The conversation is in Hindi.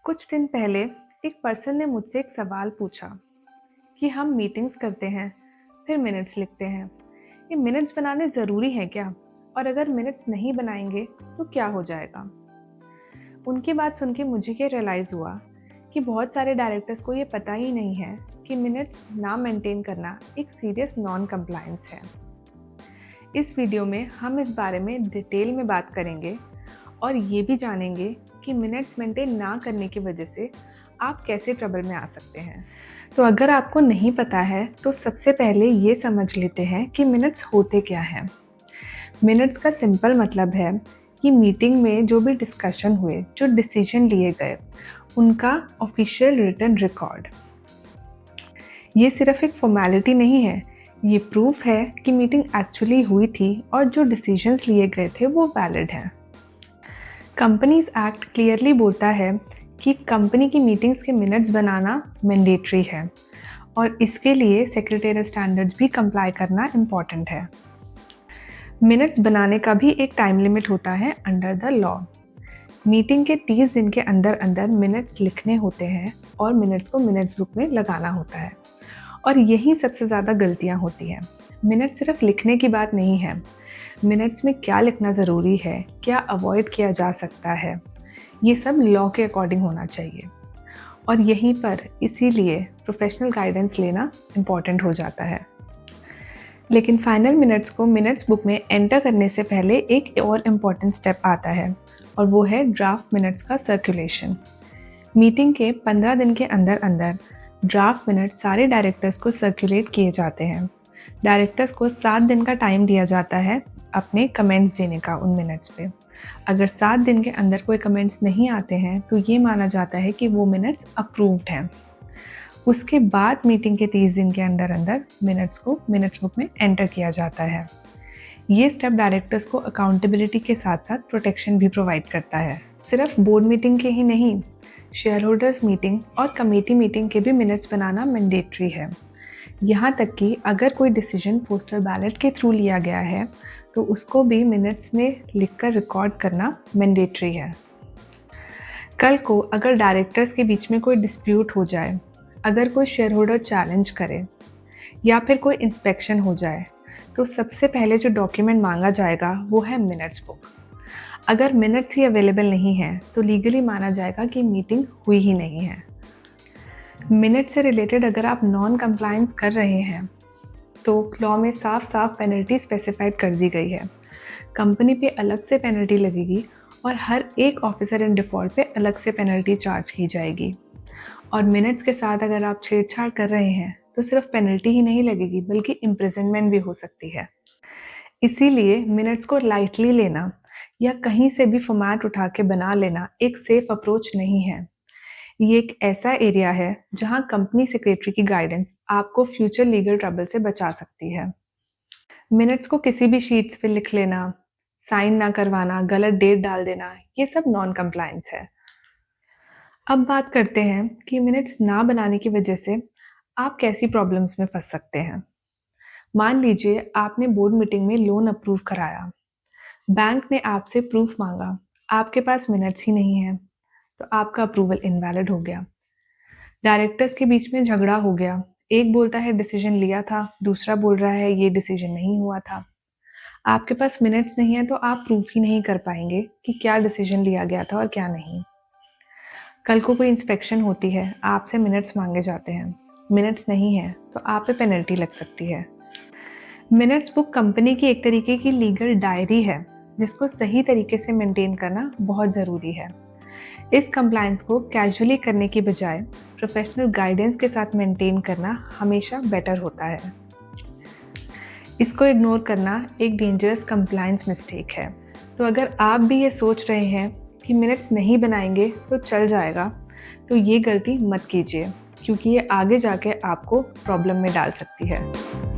कुछ दिन पहले एक पर्सन ने मुझसे एक सवाल पूछा कि हम मीटिंग्स करते हैं फिर मिनट्स लिखते हैं, ये मिनट्स बनाने ज़रूरी है क्या? और अगर मिनट्स नहीं बनाएंगे तो क्या हो जाएगा? उनकी बात सुन के मुझे ये रियलाइज़ हुआ कि बहुत सारे डायरेक्टर्स को ये पता ही नहीं है कि मिनट्स ना मेंटेन करना एक सीरियस नॉन कंप्लायंस है। इस वीडियो में हम इस बारे में डिटेल में बात करेंगे और ये भी जानेंगे कि मिनट्स मेंटेन ना करने की वजह से आप कैसे ट्रबल में आ सकते हैं। तो अगर आपको नहीं पता है तो सबसे पहले ये समझ लेते हैं कि मिनट्स होते क्या हैं। मिनट्स का सिंपल मतलब है कि मीटिंग में जो भी डिस्कशन हुए, जो डिसीजन लिए गए, उनका ऑफिशियल रिटन रिकॉर्ड। ये सिर्फ एक फॉर्मेलिटी नहीं है, ये प्रूफ है कि मीटिंग एक्चुअली हुई थी और जो डिसीजंस लिए गए थे वो वैलिड हैं। कंपनीज एक्ट क्लियरली बोलता है कि कंपनी की मीटिंग्स के मिनट्स बनाना मैंडेटरी है और इसके लिए सेक्रेटरी स्टैंडर्ड्स भी कंप्लाई करना इम्पॉर्टेंट है। मिनट्स बनाने का भी एक टाइम लिमिट होता है अंडर द लॉ। मीटिंग के 30 दिन के अंदर अंदर मिनट्स लिखने होते हैं और मिनट्स को मिनट्स बुक में लगाना होता है। और यही सबसे ज़्यादा गलतियाँ होती हैं। मिनट सिर्फ लिखने की बात नहीं है, मिनट्स में क्या लिखना ज़रूरी है, क्या अवॉइड किया जा सकता है, ये सब लॉ के अकॉर्डिंग होना चाहिए। और यहीं पर इसीलिए प्रोफेशनल गाइडेंस लेना इम्पॉर्टेंट हो जाता है। लेकिन फाइनल मिनट्स को मिनट्स बुक में एंटर करने से पहले एक और इम्पॉर्टेंट स्टेप आता है और वो है ड्राफ्ट मिनट्स का सर्कुलेशन। मीटिंग के 15 दिन के अंदर अंदर ड्राफ्ट मिनट सारे डायरेक्टर्स को सर्कुलेट किए जाते हैं। डायरेक्टर्स को 7 दिन का टाइम दिया जाता है अपने कमेंट्स देने का उन मिनट्स पे। अगर 7 दिन के अंदर कोई कमेंट्स नहीं आते हैं तो ये माना जाता है कि वो मिनट्स अप्रूव्ड हैं। उसके बाद मीटिंग के 30 दिन के अंदर अंदर मिनट्स को मिनट्स बुक में एंटर किया जाता है। ये स्टेप डायरेक्टर्स को अकाउंटेबिलिटी के साथ साथ प्रोटेक्शन भी प्रोवाइड करता है। सिर्फ बोर्ड मीटिंग के ही नहीं, शेयर होल्डर्स मीटिंग और कमेटी मीटिंग के भी मिनट्स बनाना मैंडेटरी है। यहाँ तक कि अगर कोई डिसीजन पोस्टल बैलेट के थ्रू लिया गया है तो उसको भी मिनट्स में लिखकर रिकॉर्ड करना मैंडेटरी है। कल को अगर डायरेक्टर्स के बीच में कोई डिस्प्यूट हो जाए, अगर कोई शेयर होल्डर चैलेंज करे या फिर कोई इंस्पेक्शन हो जाए तो सबसे पहले जो डॉक्यूमेंट मांगा जाएगा वो है मिनट्स बुक। अगर मिनट्स ही अवेलेबल नहीं है तो लीगली माना जाएगा कि मीटिंग हुई ही नहीं है। मिनट से रिलेटेड अगर आप नॉन कंप्लायंस कर रहे हैं तो लॉ में साफ साफ पेनल्टी स्पेसिफाइड कर दी गई है। कंपनी पे अलग से पेनल्टी लगेगी और हर एक ऑफिसर इन डिफ़ॉल्ट पे अलग से पेनल्टी चार्ज की जाएगी। और मिनट्स के साथ अगर आप छेड़छाड़ कर रहे हैं तो सिर्फ पेनल्टी ही नहीं लगेगी बल्कि इम्प्रिजनमेंट भी हो सकती है। इसीलिए मिनट्स को लाइटली लेना या कहीं से भी फॉर्मेट उठा के बना लेना एक सेफ अप्रोच नहीं है। ये एक ऐसा एरिया है जहां कंपनी सेक्रेटरी की गाइडेंस आपको फ्यूचर लीगल ट्रबल से बचा सकती है। मिनट्स को किसी भी शीट्स पे लिख लेना, साइन ना करवाना, गलत डेट डाल देना, ये सब नॉन कंप्लायंस है। अब बात करते हैं कि मिनट्स ना बनाने की वजह से आप कैसी प्रॉब्लम्स में फंस सकते हैं। मान लीजिए आपने बोर्ड मीटिंग में लोन अप्रूव कराया, बैंक ने आपसे प्रूफ मांगा, आपके पास मिनट्स ही नहीं है तो आपका अप्रूवल इनवैलिड हो गया। डायरेक्टर्स के बीच में झगड़ा हो गया, एक बोलता है डिसीजन लिया था, दूसरा बोल रहा है ये डिसीजन नहीं हुआ था। आपके पास मिनट्स नहीं है तो आप प्रूफ ही नहीं कर पाएंगे कि क्या डिसीजन लिया गया था और क्या नहीं। कल को कोई इंस्पेक्शन होती है, आपसे मिनट्स मांगे जाते हैं, मिनट्स नहीं है तो आप पे पेनल्टी लग सकती है। मिनट्स बुक कंपनी की एक तरीके की लीगल डायरी है जिसको सही तरीके से मेंटेन करना बहुत ज़रूरी है। इस कंप्लायंस को कैजुअली करने की बजाय प्रोफेशनल गाइडेंस के साथ मेंटेन करना हमेशा बेटर होता है। इसको इग्नोर करना एक डेंजरस कंप्लायंस मिस्टेक है। तो अगर आप भी ये सोच रहे हैं कि मिनट्स नहीं बनाएंगे तो चल जाएगा तो ये गलती मत कीजिए, क्योंकि ये आगे जाके आपको प्रॉब्लम में डाल सकती है।